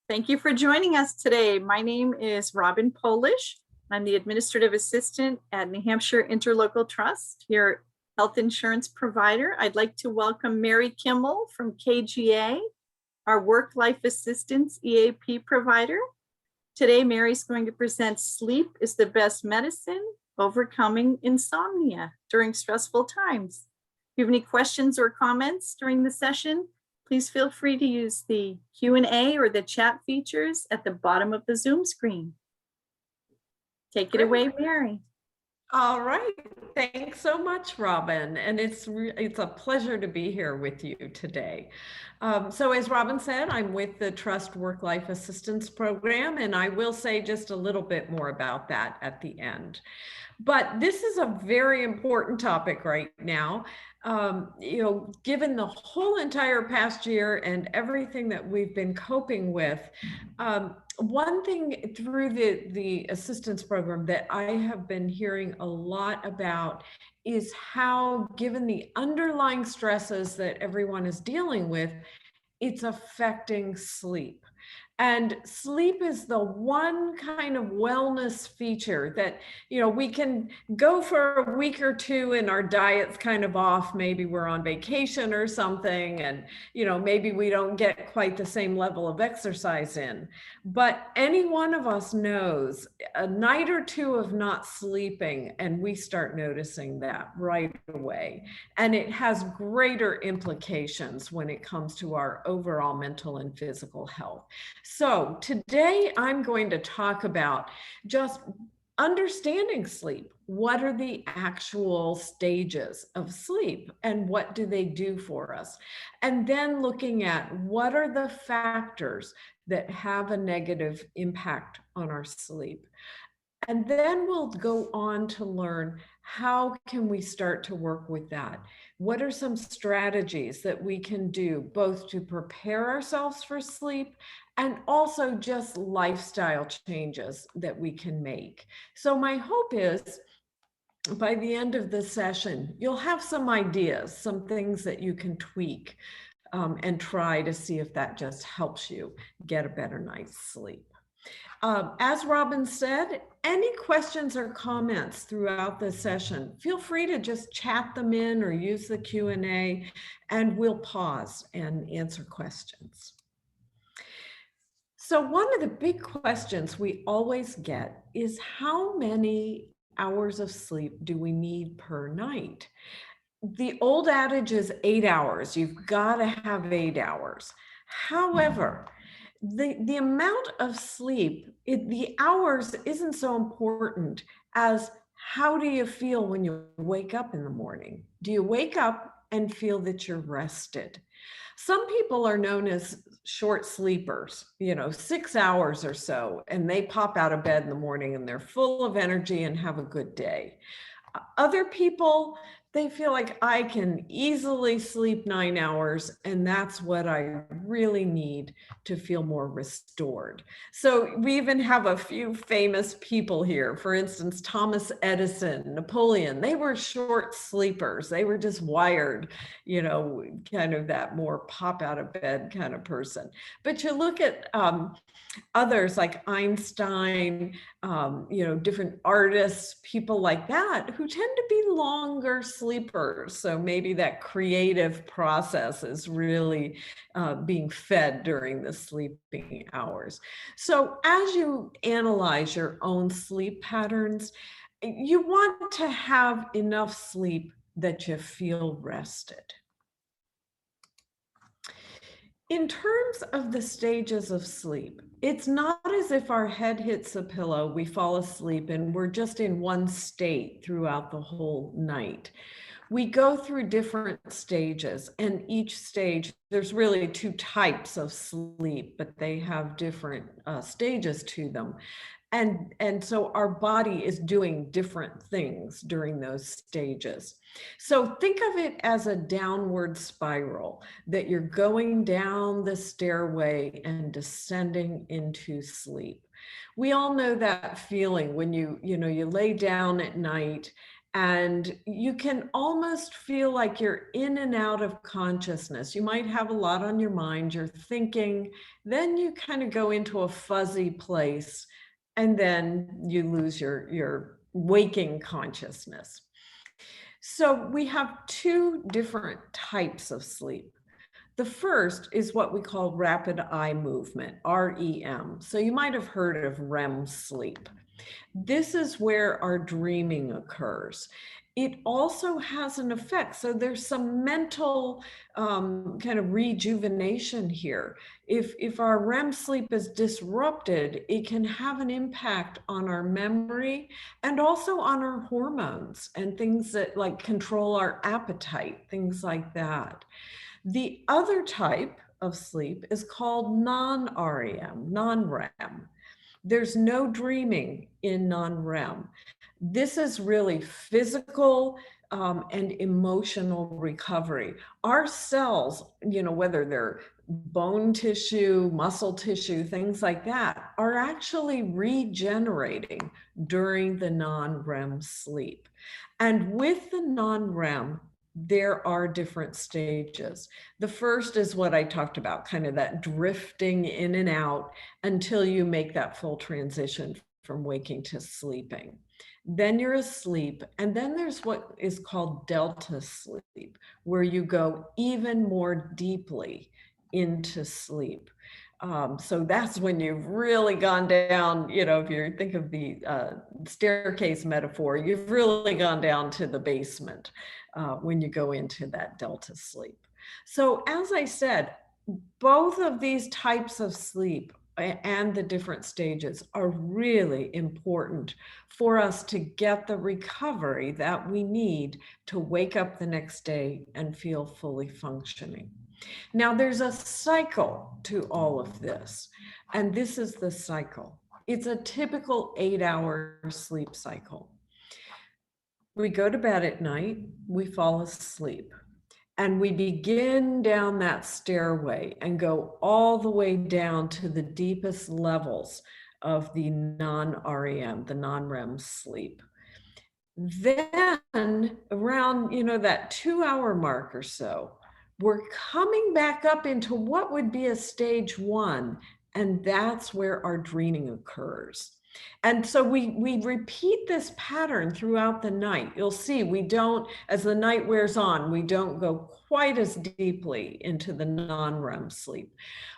Thank you for joining us today. My name is Robin Polish. I'm the administrative assistant at New Hampshire Interlocal Trust, your health insurance provider. I'd like to welcome Mary Kimmel from KGA, our work-life assistance EAP provider. Today, Mary's going to present Sleep is the Best Medicine, Overcoming Insomnia During Stressful Times. If you have any questions or comments during the session, please feel free to use the Q&A or the chat features at the bottom of the Zoom screen. Take it away, Mary. All right. Thanks so much, Robin. And it's a pleasure to be here with you today. So as Robin said, I'm with the Trust Work-Life Assistance Program, and I will say just a little bit more about that at the end. But this is a very important topic right now. Given the whole entire past year and everything that we've been coping with, one thing through the assistance program that I have been hearing a lot about is how, given the underlying stresses that everyone is dealing with, it's affecting sleep. And sleep is the one kind of wellness feature that, we can go for a week or two and our diet's kind of off. Maybe we're on vacation or something, and, maybe we don't get quite the same level of exercise in. But any one of us knows a night or two of not sleeping, and we start noticing that right away. And it has greater implications when it comes to our overall mental and physical health. So today I'm going to talk about just understanding sleep. What are the actual stages of sleep and what do they do for us? And then looking at what are the factors that have a negative impact on our sleep. And then we'll go on to learn how can we start to work with that? What are some strategies that we can do both to prepare ourselves for sleep and also just lifestyle changes that we can make? So my hope is by the end of the session, you'll have some ideas, some things that you can tweak and try to see if that just helps you get a better night's sleep. As Robin said, any questions or comments throughout the session, feel free to just chat them in or use the Q&A, and we'll pause and answer questions. So one of the big questions we always get is how many hours of sleep do we need per night? The old adage is 8 hours. You've got to have 8 hours. However, the amount of sleep, the hours isn't so important as how do you feel when you wake up in the morning? Do you wake up and feel that you're rested? Some people are known as short sleepers, 6 hours or so, and they pop out of bed in the morning and they're full of energy and have a good day. Other people, they feel like I can easily sleep 9 hours, and that's what I really need to feel more restored. So we even have a few famous people here. For instance, Thomas Edison, Napoleon, they were short sleepers. They were just wired, kind of that more pop out of bed kind of person. But you look at others like Einstein, different artists, people like that, who tend to be longer sleepers. So maybe that creative process is really being fed during the sleeping hours. So as you analyze your own sleep patterns, you want to have enough sleep that you feel rested. In terms of the stages of sleep, it's not as if our head hits a pillow, we fall asleep, and we're just in one state throughout the whole night. We go through different stages, and each stage, there's really 2 types of sleep, but they have different stages to them. And so our body is doing different things during those stages. So think of it as a downward spiral, that you're going down the stairway and descending into sleep. We all know that feeling when you lay down at night And you can almost feel like you're in and out of consciousness. You might have a lot on your mind, you're thinking, then you kind of go into a fuzzy place, and then you lose your waking consciousness. So we have two different types of sleep. The first is what we call rapid eye movement, REM. So you might have heard of REM sleep. This is where our dreaming occurs. It also has an effect. So there's some mental kind of rejuvenation here. If our REM sleep is disrupted, it can have an impact on our memory and also on our hormones and things that like control our appetite, things like that. The other type of sleep is called non-REM, non-REM. There's no dreaming in non-REM. This is really physical and emotional recovery. Our cells, whether they're bone tissue, muscle tissue, things like that, are actually regenerating during the non-REM sleep. And with the non-REM, there are different stages. The first is what I talked about, kind of that drifting in and out until you make that full transition from waking to sleeping. Then you're asleep. And then there's what is called delta sleep, where you go even more deeply into sleep. So that's when you've really gone down, if you think of the staircase metaphor, you've really gone down to the basement when you go into that delta sleep. So as I said, both of these types of sleep and the different stages are really important for us to get the recovery that we need to wake up the next day and feel fully functioning. Now, there's a cycle to all of this, and this is the cycle. It's a typical 8-hour sleep cycle. We go to bed at night, we fall asleep, and we begin down that stairway and go all the way down to the deepest levels of the non-REM, the non-REM sleep. Then around, that 2-hour mark or so, we're coming back up into what would be a stage 1, and that's where our dreaming occurs. And so we repeat this pattern throughout the night. You'll see we don't, as the night wears on, we don't go quite as deeply into the non-REM sleep.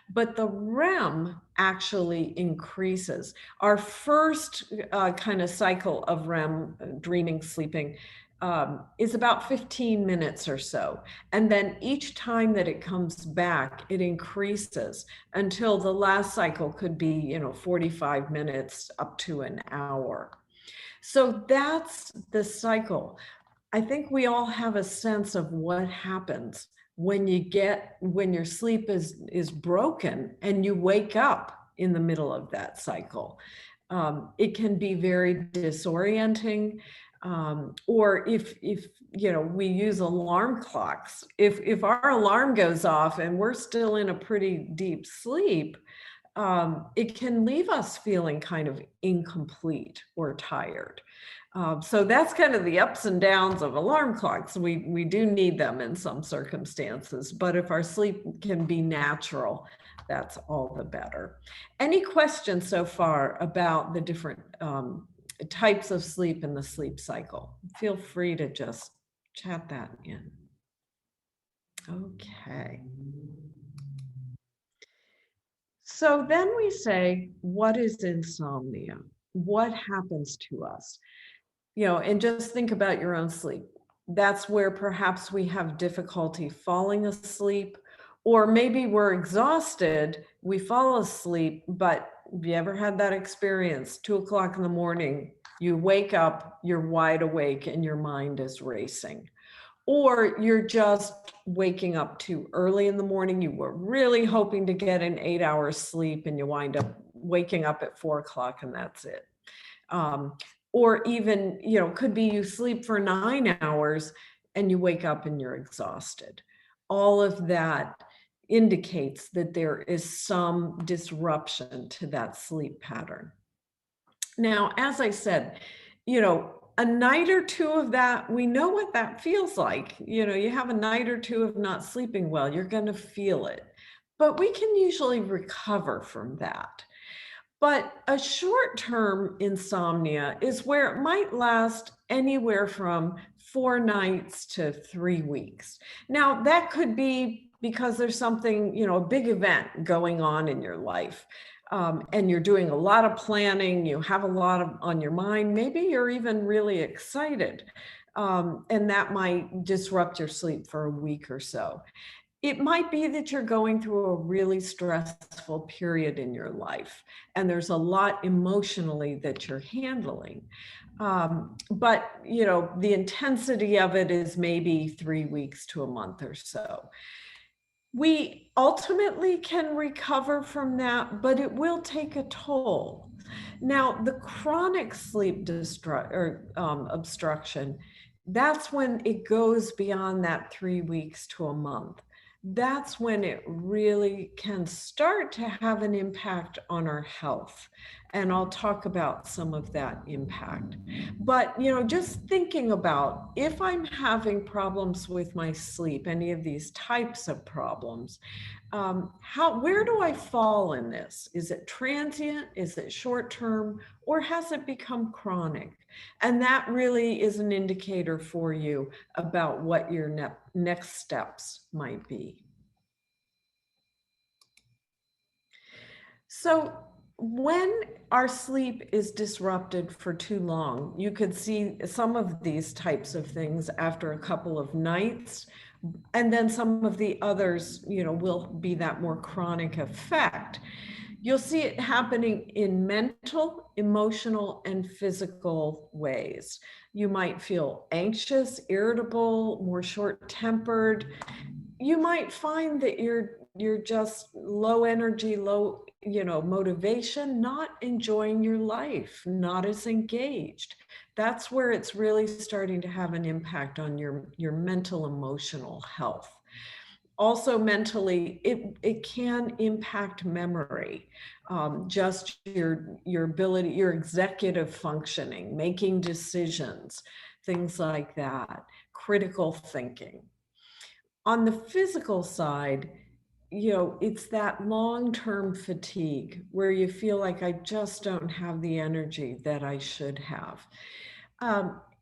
But the REM actually increases. Our first kind of cycle of REM, dreaming, sleeping, is about 15 minutes or so. And then each time that it comes back, it increases until the last cycle could be, 45 minutes up to an hour. So that's the cycle. I think we all have a sense of what happens when your sleep is broken and you wake up in the middle of that cycle. It can be very disorienting. Or if we use alarm clocks, if our alarm goes off and we're still in a pretty deep sleep, it can leave us feeling kind of incomplete or tired. So that's kind of the ups and downs of alarm clocks. We do need them in some circumstances, but if our sleep can be natural, that's all the better. Any questions so far about the different types of sleep in the sleep cycle? Feel free to just chat that in. Okay. So then we say, what is insomnia? What happens to us? And just think about your own sleep. That's where perhaps we have difficulty falling asleep, or maybe we're exhausted, we fall asleep, but have you ever had that experience? 2 o'clock in the morning, you wake up, you're wide awake and your mind is racing. Or you're just waking up too early in the morning. You were really hoping to get an 8-hour sleep and you wind up waking up at 4 o'clock and that's it. Or even, could be you sleep for 9 hours and you wake up and you're exhausted. All of that indicates that there is some disruption to that sleep pattern. Now, as I said, a night or two of that, we know what that feels like. You have a night or two of not sleeping well, you're going to feel it. But we can usually recover from that. But a short-term insomnia is where it might last anywhere from 4 nights to 3 weeks. Now, that could be because there's something, a big event going on in your life. And you're doing a lot of planning, you have a lot on your mind. Maybe you're even really excited. And that might disrupt your sleep for a week or so. It might be that you're going through a really stressful period in your life, and there's a lot emotionally that you're handling. But the intensity of it is maybe 3 weeks to a month or so. We ultimately can recover from that, but it will take a toll. Now, the chronic sleep obstruction, that's when it goes beyond that 3 weeks to a month. That's when it really can start to have an impact on our health. And I'll talk about some of that impact. But, just thinking about if I'm having problems with my sleep, any of these types of problems, where do I fall in this? Is it transient? Is it short term? Or has it become chronic? And that really is an indicator for you about what your next steps might be. So when our sleep is disrupted for too long, you could see some of these types of things after a couple of nights. And then some of the others, will be that more chronic effect. You'll see it happening in mental, emotional, and physical ways. You might feel anxious, irritable, more short-tempered. You might find that you're just low energy, low, motivation, not enjoying your life, not as engaged. That's where it's really starting to have an impact on your mental, emotional health. Also mentally, it can impact memory, just your ability, your executive functioning, making decisions, things like that, critical thinking. On the physical side, it's that long-term fatigue where you feel like I just don't have the energy that I should have.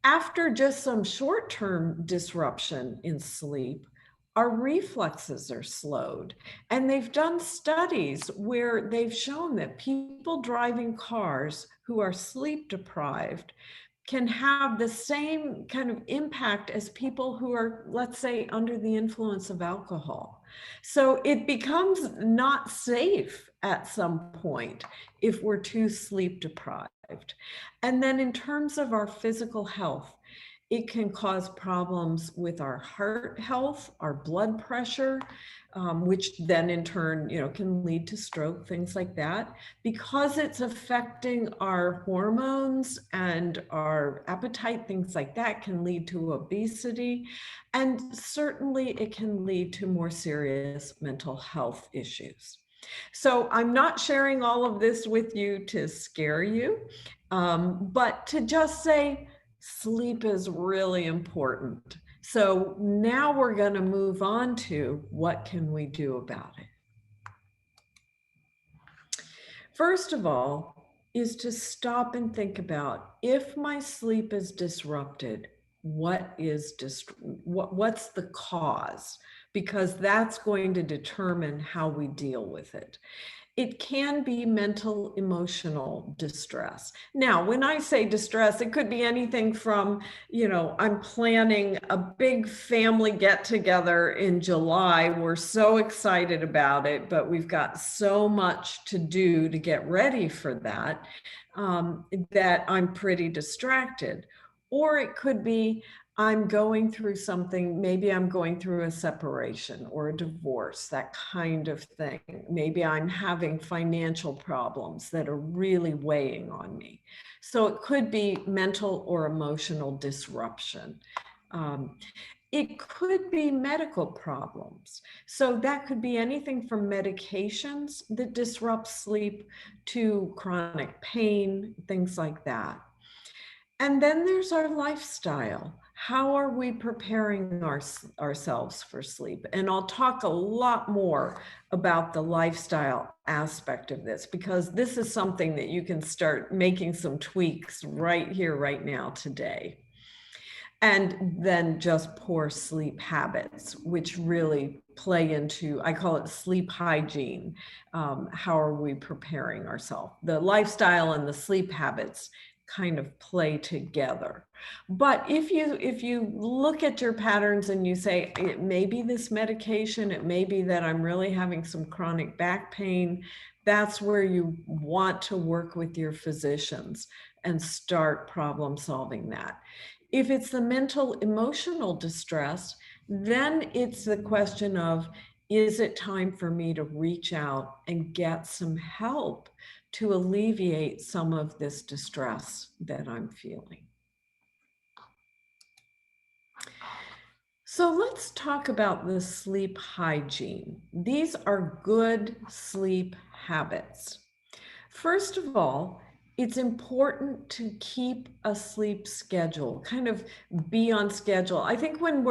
After just some short-term disruption in sleep, our reflexes are slowed. And they've done studies where they've shown that people driving cars who are sleep deprived can have the same kind of impact as people who are, let's say, under the influence of alcohol. So it becomes not safe at some point if we're too sleep deprived. And then in terms of our physical health, it can cause problems with our heart health, our blood pressure, which then in turn, can lead to stroke, things like that. Because it's affecting our hormones and our appetite, things like that can lead to obesity. And certainly it can lead to more serious mental health issues. So I'm not sharing all of this with you to scare you, but to just say, sleep is really important. So now we're going to move on to what can we do about it. First of all, is to stop and think about, if my sleep is disrupted, what's the cause? Because that's going to determine how we deal with it. It can be mental, emotional distress. Now, when I say distress, it could be anything from, I'm planning a big family get together in July. We're so excited about it, but we've got so much to do to get ready for that, that I'm pretty distracted. Or it could be, I'm going through something, maybe I'm going through a separation or a divorce, that kind of thing. Maybe I'm having financial problems that are really weighing on me. So it could be mental or emotional disruption. It could be medical problems. So that could be anything from medications that disrupt sleep to chronic pain, things like that. And then there's our lifestyle. How are we preparing ourselves for sleep? And I'll talk a lot more about the lifestyle aspect of this, because this is something that you can start making some tweaks right here, right now, today. And then just poor sleep habits, which really play into, I call it sleep hygiene. How are we preparing ourselves? The lifestyle and the sleep habits kind of play together. But if you look at your patterns and you say, it may be this medication, it may be that I'm really having some chronic back pain, that's where you want to work with your physicians and start problem solving that. If it's the mental emotional distress, then it's the question of, is it time for me to reach out and get some help to alleviate some of this distress that I'm feeling? So let's talk about the sleep hygiene. These are good sleep habits. First of all, it's important to keep a sleep schedule, kind of be on schedule. I think when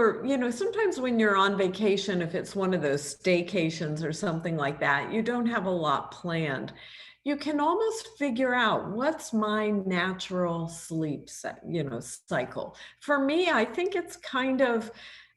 sometimes when you're on vacation, if it's one of those staycations or something like that, you don't have a lot planned. You can almost figure out what's my natural sleep cycle. For me, I think it's kind of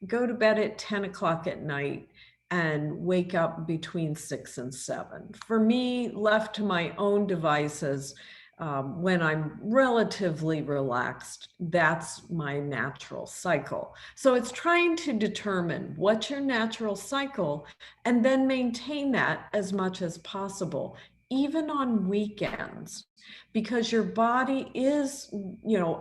go to bed at 10 o'clock at night and wake up between 6 and 7. For me, left to my own devices, when I'm relatively relaxed, that's my natural cycle. So it's trying to determine what's your natural cycle and then maintain that as much as possible, even on weekends, because your body is,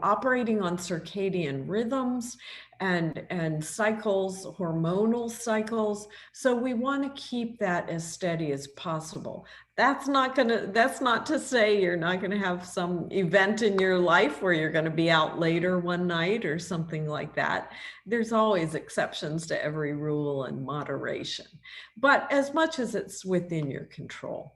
operating on circadian rhythms and cycles, hormonal cycles. So we want to keep that as steady as possible. That's not to say you're not going to have some event in your life where you're going to be out later one night or something like that. There's always exceptions to every rule and moderation, but as much as it's within your control.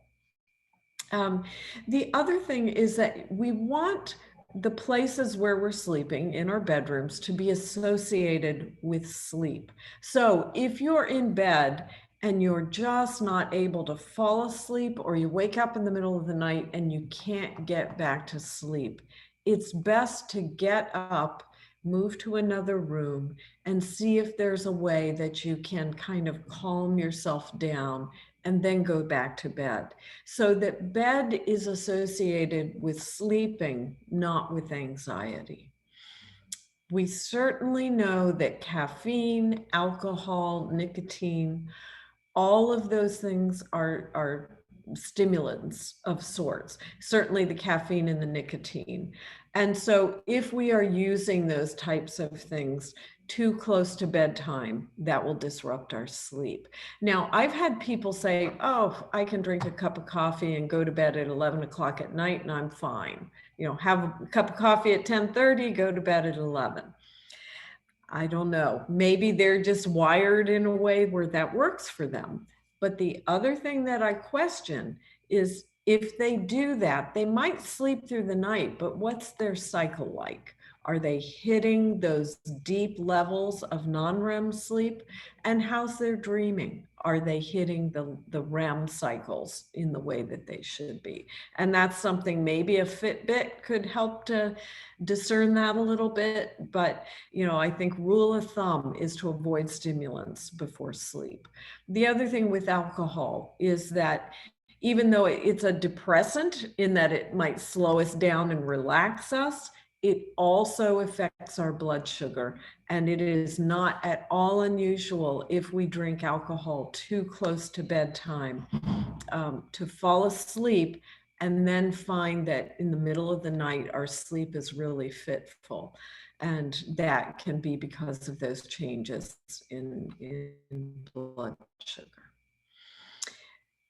The other thing is that we want the places where we're sleeping in our bedrooms to be associated with sleep. So if you're in bed and you're just not able to fall asleep, or you wake up in the middle of the night and you can't get back to sleep, it's best to get up, move to another room, and see if there's a way that you can kind of calm yourself down and then go back to bed. So that bed is associated with sleeping, not with anxiety. We certainly know that caffeine, alcohol, nicotine, all of those things are stimulants of sorts, certainly the caffeine and the nicotine. And so if we are using those types of things too close to bedtime, that will disrupt our sleep. Now, I've had people say, oh, I can drink a cup of coffee and go to bed at 11 o'clock at night and I'm fine. Have a cup of coffee at 10:30, go to bed at 11. I don't know. Maybe they're just wired in a way where that works for them. But the other thing that I question is, if they do that, they might sleep through the night, but what's their cycle like? Are they hitting those deep levels of non-REM sleep? And how's their dreaming? Are they hitting the REM cycles in the way that they should be? And that's something maybe a Fitbit could help to discern that a little bit. But, I think rule of thumb is to avoid stimulants before sleep. The other thing with alcohol is that even though it's a depressant in that it might slow us down and relax us, it also affects our blood sugar. And it is not at all unusual, if we drink alcohol too close to bedtime, to fall asleep and then find that in the middle of the night, our sleep is really fitful. And that can be because of those changes in blood sugar.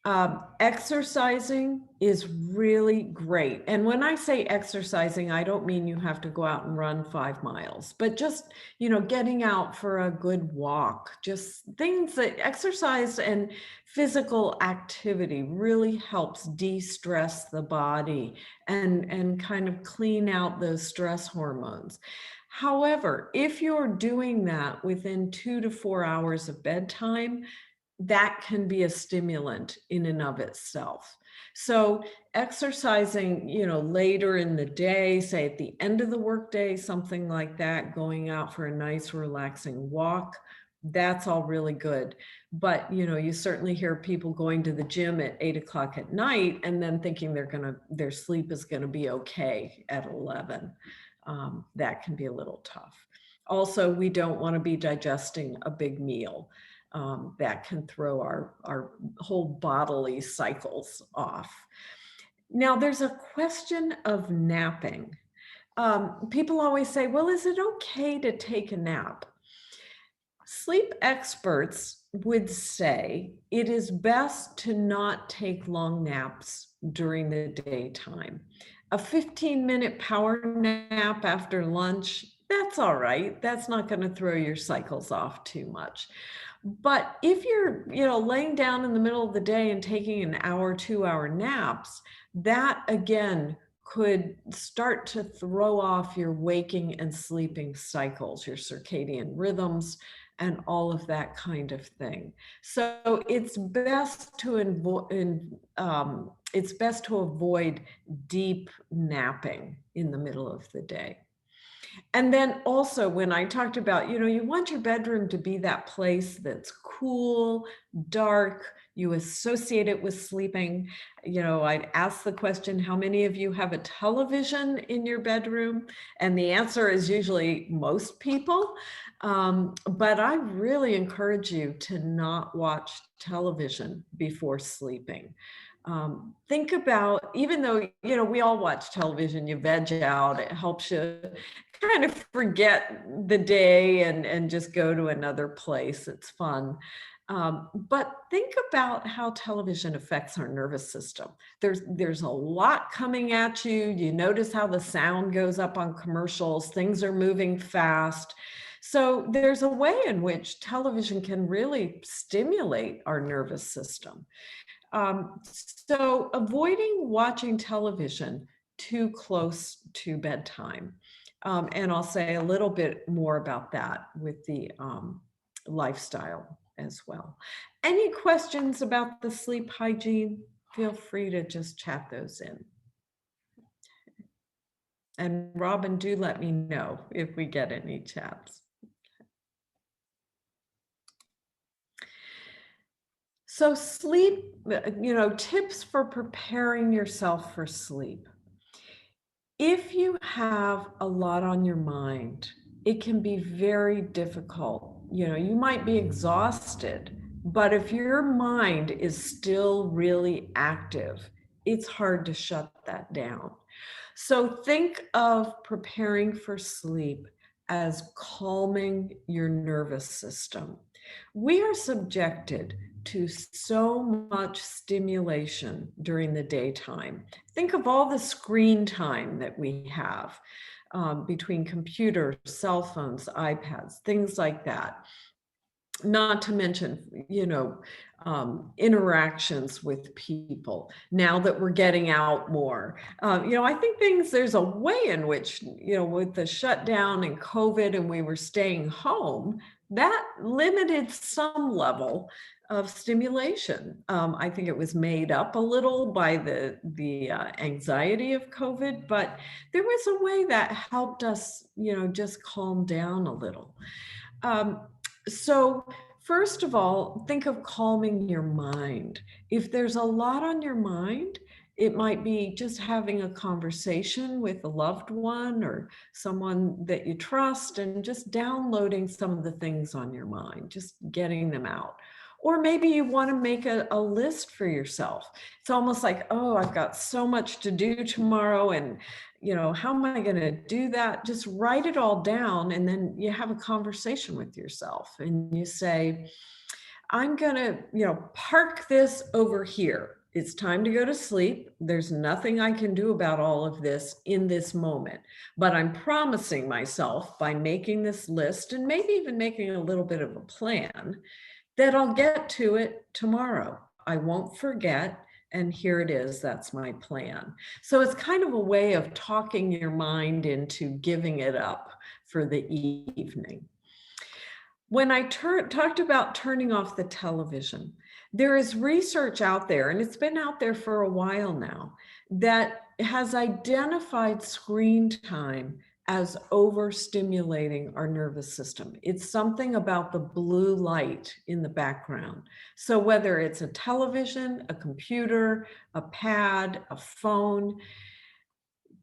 Exercising is really great. And when I say exercising, I don't mean you have to go out and run 5 miles, but just, getting out for a good walk, just things that exercise and physical activity really helps de-stress the body and kind of clean out those stress hormones. However, if you're doing that within 2 to 4 hours of bedtime, that can be a stimulant in and of itself. So exercising, later in the day, say at the end of the workday, something like that, going out for a nice relaxing walk, that's all really good. But, you certainly hear people going to the gym at 8 o'clock at night and then thinking their sleep is going to be okay at 11. That can be a little tough. Also, we don't want to be digesting a big meal. That can throw our whole bodily cycles off. Now, there's a question of napping. People always say, well, is it okay to take a nap? Sleep experts would say it is best to not take long naps during the daytime. A 15-minute power nap after lunch, that's all right. That's not going to throw your cycles off too much. But if you're, laying down in the middle of the day and taking an hour, 2 hour naps, that again could start to throw off your waking and sleeping cycles, your circadian rhythms, and all of that kind of thing. So it's best to avoid deep napping in the middle of the day. And then also when I talked about, you want your bedroom to be that place that's cool, dark, you associate it with sleeping. I'd ask the question, how many of you have a television in your bedroom? And the answer is usually most people. But I really encourage you to not watch television before sleeping. Think about, even though, we all watch television, you veg out, it helps you kind of forget the day and just go to another place. It's fun. But think about how television affects our nervous system. There's a lot coming at you. You notice how the sound goes up on commercials. Things are moving fast. So there's a way in which television can really stimulate our nervous system. So avoiding watching television too close to bedtime. And I'll say a little bit more about that with the lifestyle as well. Any questions about the sleep hygiene? Feel free to just chat those in. And Robin, do let me know if we get any chats. So sleep, tips for preparing yourself for sleep. If you have a lot on your mind, it can be very difficult. You might be exhausted, but if your mind is still really active, it's hard to shut that down. So think of preparing for sleep as calming your nervous system. We are subjected to so much stimulation during the daytime. Think of all the screen time that we have between computers, cell phones, iPads, things like that. Not to mention, interactions with people now that we're getting out more. I think there's a way in which, with the shutdown and COVID and we were staying home, that limited some level of stimulation. I think it was made up a little by the anxiety of COVID, but there was a way that helped us, just calm down a little. So first of all, think of calming your mind. If there's a lot on your mind, it might be just having a conversation with a loved one or someone that you trust and just downloading some of the things on your mind, just getting them out. Or maybe you want to make a list for yourself. It's almost like, oh, I've got so much to do tomorrow and how am I going to do that? Just write it all down and then you have a conversation with yourself and you say, I'm gonna, park this over here. It's time to go to sleep. There's nothing I can do about all of this in this moment, but I'm promising myself by making this list and maybe even making a little bit of a plan that I'll get to it tomorrow. I won't forget. And here it is. That's my plan. So it's kind of a way of talking your mind into giving it up for the evening. When I talked about turning off the television, there is research out there, and it's been out there for a while now, that has identified screen time as overstimulating our nervous system. It's something about the blue light in the background. So whether it's a television, a computer, a pad, a phone,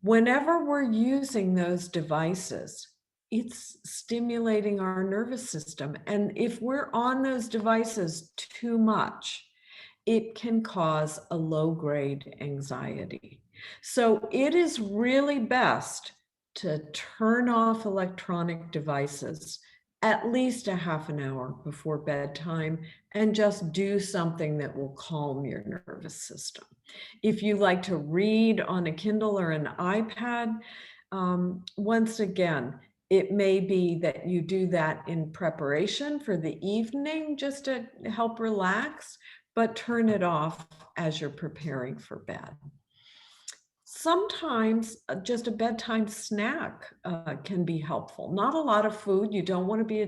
whenever we're using those devices, it's stimulating our nervous system. And if we're on those devices too much, it can cause a low-grade anxiety. So it is really best to turn off electronic devices at least a half an hour before bedtime and just do something that will calm your nervous system. If you like to read on a Kindle or an iPad, once again, it may be that you do that in preparation for the evening just to help relax, but turn it off as you're preparing for bed. Sometimes just a bedtime snack can be helpful. Not a lot of food. You don't want to be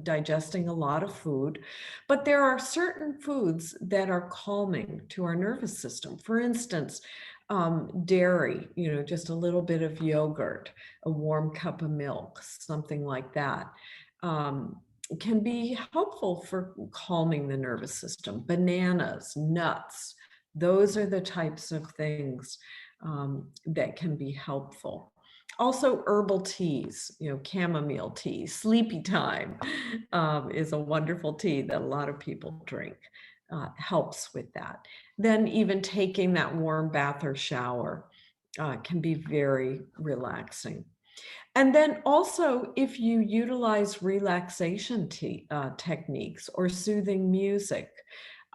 digesting a lot of food, but there are certain foods that are calming to our nervous system. For instance, dairy, just a little bit of yogurt, a warm cup of milk, something like that. Can be helpful for calming the nervous system. Bananas, nuts, those are the types of things that can be helpful. Also herbal teas, chamomile tea, sleepy time is a wonderful tea that a lot of people drink, helps with that. Then even taking that warm bath or shower can be very relaxing. And then also, if you utilize relaxation techniques or soothing music,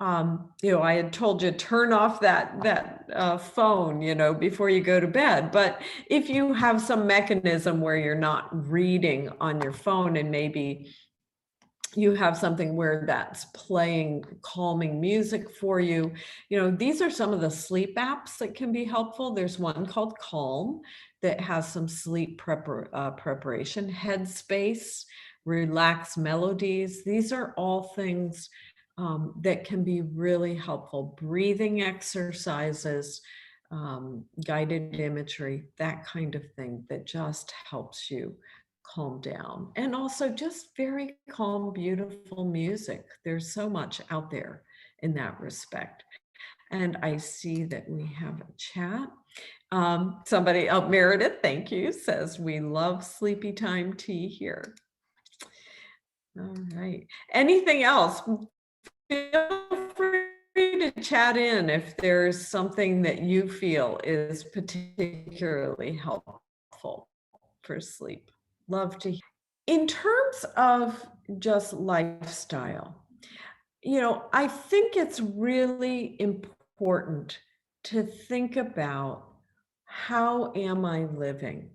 I had told you turn off that phone, before you go to bed. But if you have some mechanism where you're not reading on your phone and maybe you have something where that's playing calming music for you, these are some of the sleep apps that can be helpful. There's one called Calm that has some sleep preparation. Headspace, Relax Melodies. These are all things that can be really helpful. Breathing exercises, guided imagery, that kind of thing that just helps you calm down. And also just very calm, beautiful music. There's so much out there in that respect. And I see that we have a chat. Somebody, Meredith, thank you, says we love sleepy time tea here. All right. Anything else? Feel free to chat in if there's something that you feel is particularly helpful for sleep. Love to hear. In terms of just lifestyle, I think it's really important to think about, how am I living?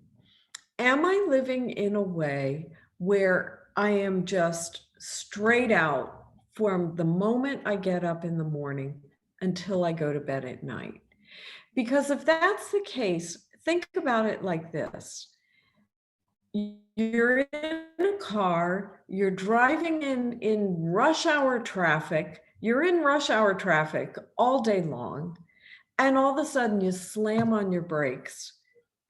Am I living in a way where I am just straight out from the moment I get up in the morning until I go to bed at night? Because if that's the case, think about it like this. You're in a car, you're driving in rush hour traffic, you're in rush hour traffic all day long, and all of a sudden you slam on your brakes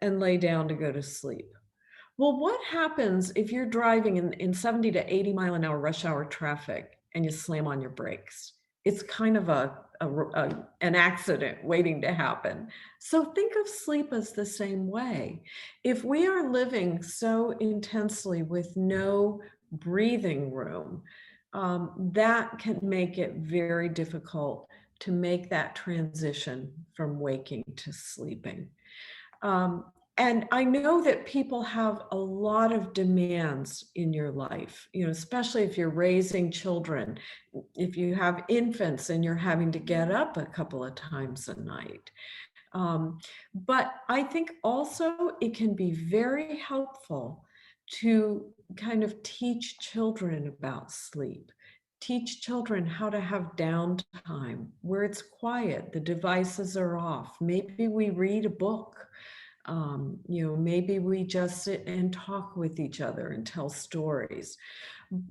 and lay down to go to sleep. Well, what happens if you're driving in 70 to 80 mile an hour rush hour traffic and you slam on your brakes? It's kind of an accident waiting to happen. So think of sleep as the same way. If we are living so intensely with no breathing room, that can make it very difficult to make that transition from waking to sleeping. And I know that people have a lot of demands in your life, especially if you're raising children, if you have infants and you're having to get up a couple of times a night. But I think also it can be very helpful to kind of teach children about sleep. Teach children how to have downtime where it's quiet, the devices are off. Maybe we read a book. Maybe we just sit and talk with each other and tell stories.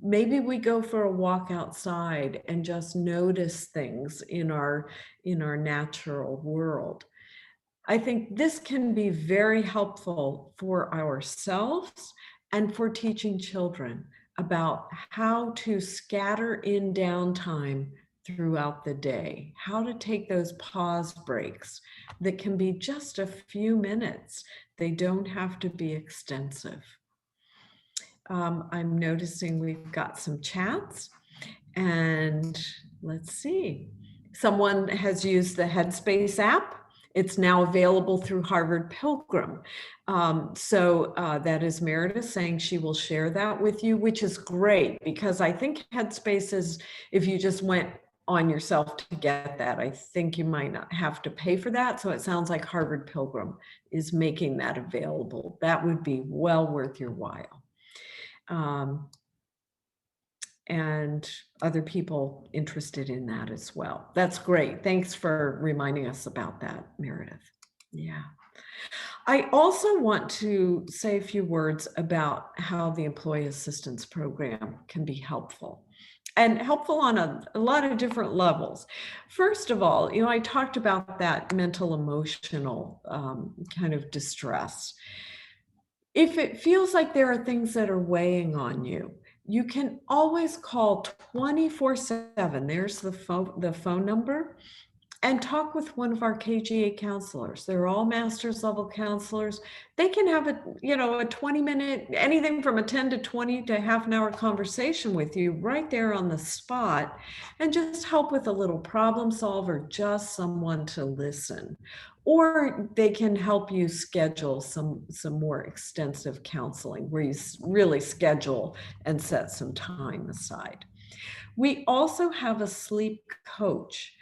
Maybe we go for a walk outside and just notice things in our natural world. I think this can be very helpful for ourselves and for teaching children about how to scatter in downtime throughout the day, how to take those pause breaks that can be just a few minutes. They don't have to be extensive. I'm noticing we've got some chats, and let's see. Someone has used the Headspace app. It's now available through Harvard Pilgrim. So that is Meredith saying she will share that with you, which is great, because I think Headspace is, if you just went on yourself to get that, I think you might not have to pay for that. So it sounds like Harvard Pilgrim is making that available. That would be well worth your while. And other people interested in that as well. That's great. Thanks for reminding us about that, Meredith. Yeah. I also want to say a few words about how the Employee Assistance Program can be helpful, and helpful on a lot of different levels. First of all, I talked about that mental emotional kind of distress. If it feels like there are things that are weighing on you, you can always call 24/7. There's the phone number, and talk with one of our KGA counselors. They're all master's level counselors. They can have a 20-minute, anything from a 10 to 20 to half an hour conversation with you right there on the spot, and just help with a little problem solve, or just someone to listen. Or they can help you schedule some more extensive counseling where you really schedule and set some time aside. We also have a sleep coach.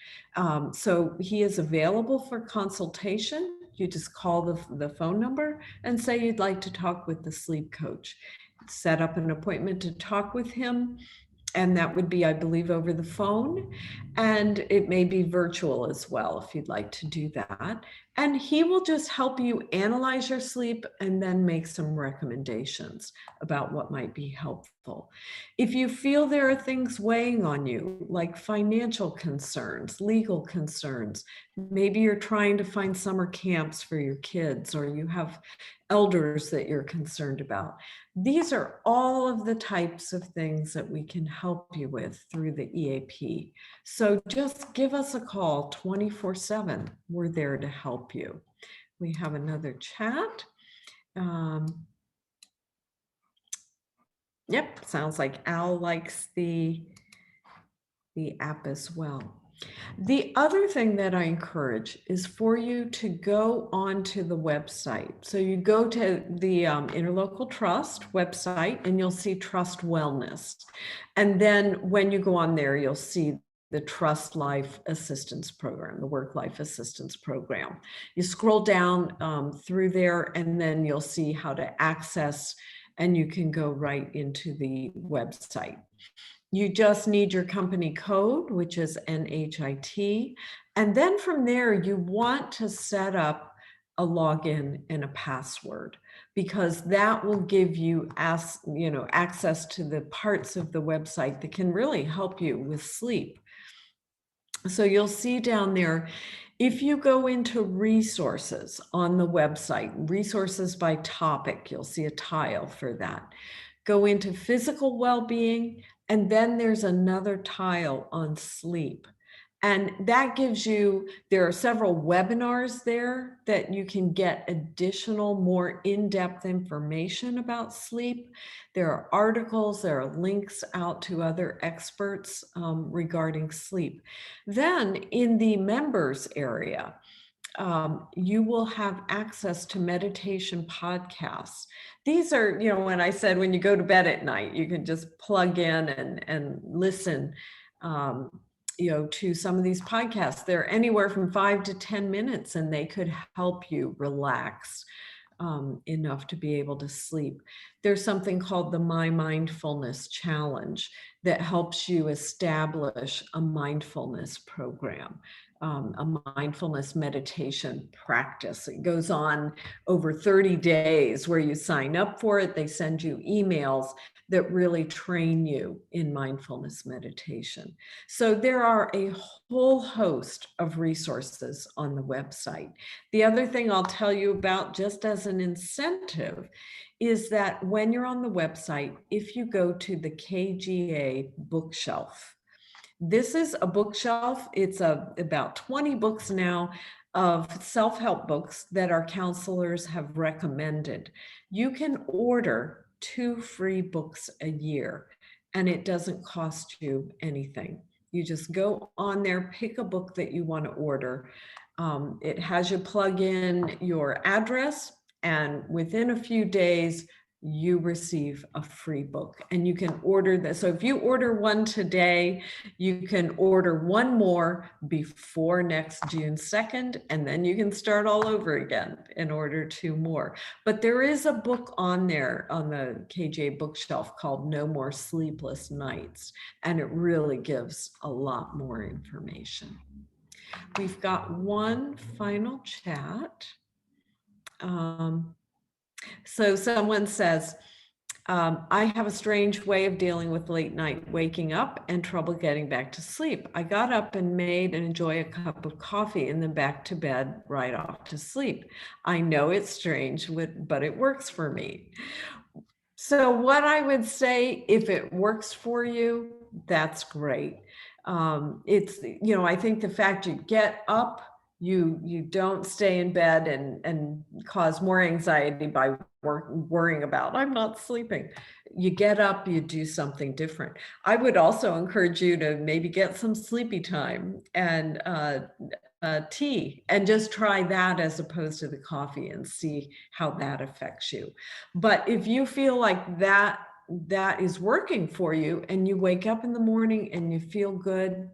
So he is available for consultation. You just call the phone number and say you'd like to talk with the sleep coach. Set up an appointment to talk with him. And that would be, I believe, over the phone. And it may be virtual as well, if you'd like to do that. And he will just help you analyze your sleep and then make some recommendations about what might be helpful. If you feel there are things weighing on you, like financial concerns, legal concerns, maybe you're trying to find summer camps for your kids, or you have elders that you're concerned about. These are all of the types of things that we can help you with through the EAP. So just give us a call 24/7. We're there to help you. We have another chat. Yep, sounds like Al likes the app as well. The other thing that I encourage is for you to go onto the website. So you go to the Interlocal Trust website and you'll see Trust Wellness. And then when you go on there, you'll see the Trust Life Assistance Program, the Work Life Assistance Program. You scroll down through there, and then you'll see how to access, and you can go right into the website. You just need your company code, which is NHIT. And then from there, you want to set up a login and a password, because that will give you access to the parts of the website that can really help you with sleep. So you'll see down there, if you go into resources on the website, resources by topic, you'll see a tile for that. Go into physical well-being, and then there's another tile on sleep. And that gives you, there are several webinars there that you can get additional, more in-depth information about sleep. There are articles, there are links out to other experts regarding sleep. Then in the members area, you will have access to meditation podcasts. These are, when I said when you go to bed at night, you can just plug in and listen, to some of these podcasts. They're anywhere from 5 to 10 minutes, and they could help you relax enough to be able to sleep. There's something called the My Mindfulness Challenge that helps you establish a mindfulness program, a mindfulness meditation practice. It goes on over 30 days where you sign up for it. They send you emails that really train you in mindfulness meditation. So there are a whole host of resources on the website. The other thing I'll tell you about, just as an incentive, is that when you're on the website, if you go to the KGA bookshelf, this is a bookshelf. It's about 20 books now of self-help books that our counselors have recommended. You can order 2 free books a year, and it doesn't cost you anything. You just go on there, pick a book that you want to order. It has you plug in your address, and within a few days, you receive a free book, and you can order this. So if you order one today, you can order one more before next June 2nd, and then you can start all over again and order 2 more. But there is a book on there on the KGA bookshelf called No More Sleepless Nights, and it really gives a lot more information. We've got one final chat. So someone says, I have a strange way of dealing with late night waking up and trouble getting back to sleep. I got up and made and enjoy a cup of coffee and then back to bed right off to sleep. I know it's strange, but it works for me. So what I would say, if it works for you, that's great. It's, I think the fact you get up, you don't stay in bed and cause more anxiety by worrying about, I'm not sleeping. You get up, you do something different. I would also encourage you to maybe get some sleepy time and tea, and just try that as opposed to the coffee and see how that affects you. But if you feel like that is working for you and you wake up in the morning and you feel good,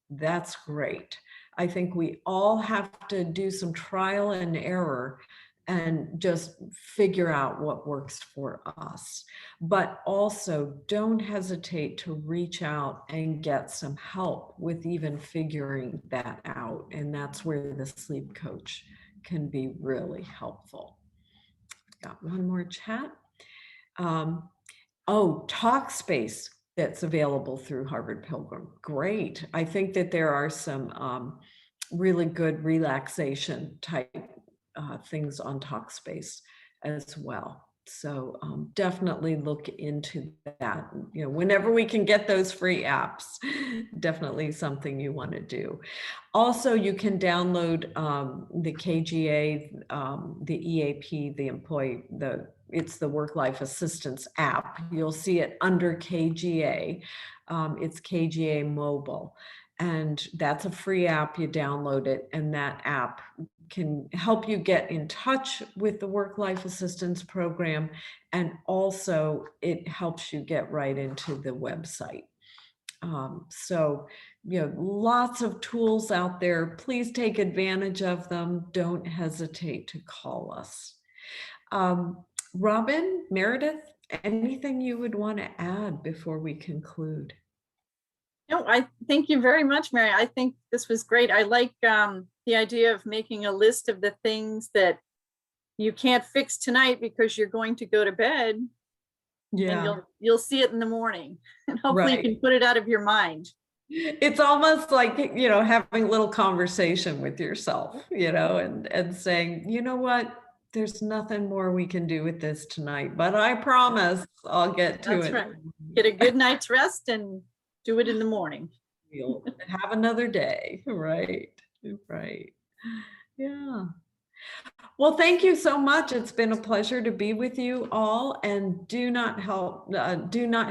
that's great. I think we all have to do some trial and error and just figure out what works for us. But also don't hesitate to reach out and get some help with even figuring that out. And that's where the sleep coach can be really helpful. Got one more chat. Talkspace that's available through Harvard Pilgrim. Great. I think that there are some really good relaxation type things on Talkspace as well. So definitely look into that. Whenever we can get those free apps, definitely something you want to do. Also, you can download the KGA, the EAP, it's the Work-Life Assistance app. You'll see it under KGA. It's KGA Mobile. And that's a free app. You download it, and that app can help you get in touch with the Work-Life Assistance program. And also it helps you get right into the website. So, lots of tools out there. Please take advantage of them. Don't hesitate to call us. Robin, Meredith, anything you would want to add before we conclude? No, I thank you very much, Mary. I think this was great. I like the idea of making a list of the things that you can't fix tonight because you're going to go to bed. Yeah. And you'll see it in the morning, and hopefully you can put it out of your mind. It's almost like, having a little conversation with yourself, and saying, you know what, there's nothing more we can do with this tonight, but I promise I'll get to it. That's right. Get a good night's rest and do it in the morning. We'll have another day. Right. Yeah. Well, thank you so much. It's been a pleasure to be with you all, and do not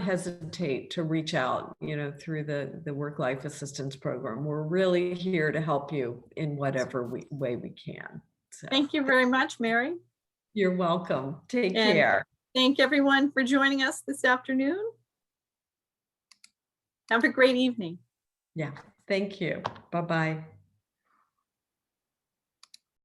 hesitate to reach out, through the work-life assistance program. We're really here to help you in whatever way we can. So Thank you very much, Mary. you're welcome. Take And care. thank everyone for joining us this afternoon. Have a great evening. Yeah, thank you. Bye-bye.